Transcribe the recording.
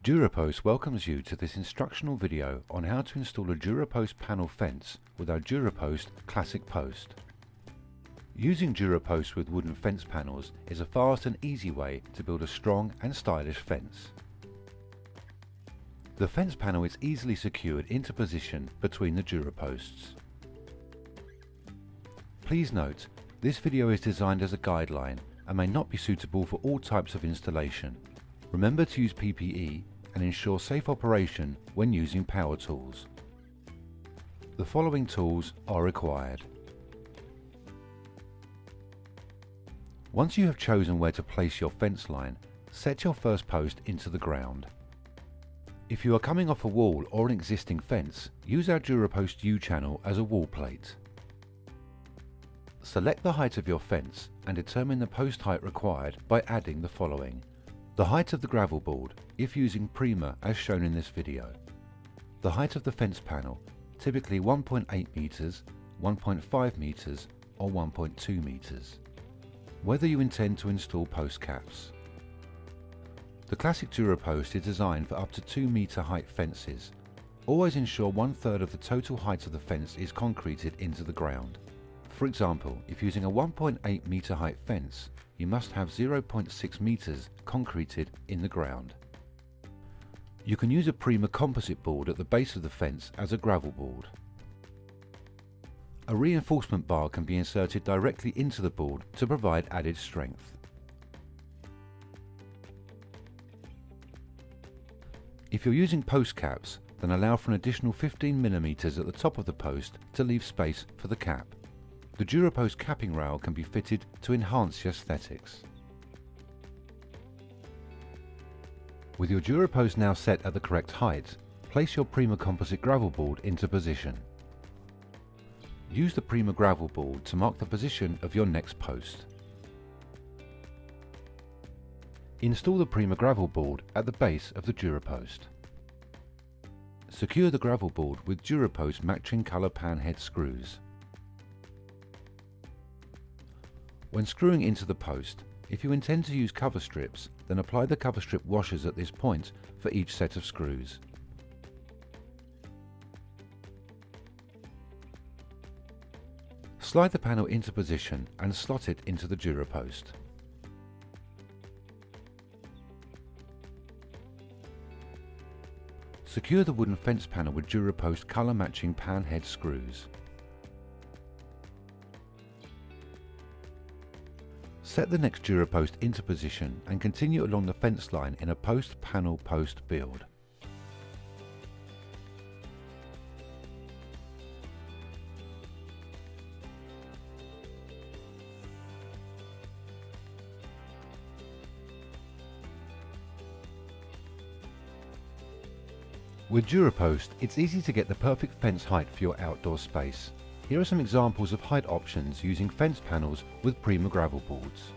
DuraPost welcomes you to this instructional video on how to install a DuraPost panel fence with our DuraPost Classic Post. Using DuraPost with wooden fence panels is a fast and easy way to build a strong and stylish fence. The fence panel is easily secured into position between the DuraPosts. Please note, this video is designed as a guideline and may not be suitable for all types of installation. Remember to use PPE and ensure safe operation when using power tools. The following tools are required. Once you have chosen where to place your fence line, set your first post into the ground. If you are coming off a wall or an existing fence, use our DuraPost U-channel as a wall plate. Select the height of your fence and determine the post height required by adding the following. The height of the gravel board, if using Prima as shown in this video. The height of the fence panel, typically 1.8 meters, 1.5 meters or 1.2 meters. Whether you intend to install post caps. The classic DuraPost is designed for up to 2 meter height fences. Always ensure 1/3 of the total height of the fence is concreted into the ground. For example, if using a 1.8 meter height fence, you must have 0.6 meters concreted in the ground. You can use a Prima composite board at the base of the fence as a gravel board. A reinforcement bar can be inserted directly into the board to provide added strength. If you're using post caps, then allow for an additional 15 mm at the top of the post to leave space for the cap. The DuraPost capping rail can be fitted to enhance the aesthetics. With your DuraPost now set at the correct height, place your Prima composite gravel board into position. Use the Prima gravel board to mark the position of your next post. Install the Prima gravel board at the base of the DuraPost. Secure the gravel board with DuraPost matching colour pan head screws. When screwing into the post, if you intend to use cover strips, then apply the cover strip washers at this point for each set of screws. Slide the panel into position and slot it into the DuraPost. Secure the wooden fence panel with DuraPost colour matching pan head screws. Set the next DuraPost into position and continue along the fence line in a post-panel-post build. With DuraPost, it's easy to get the perfect fence height for your outdoor space. Here are some examples of height options using fence panels with Prima gravel boards.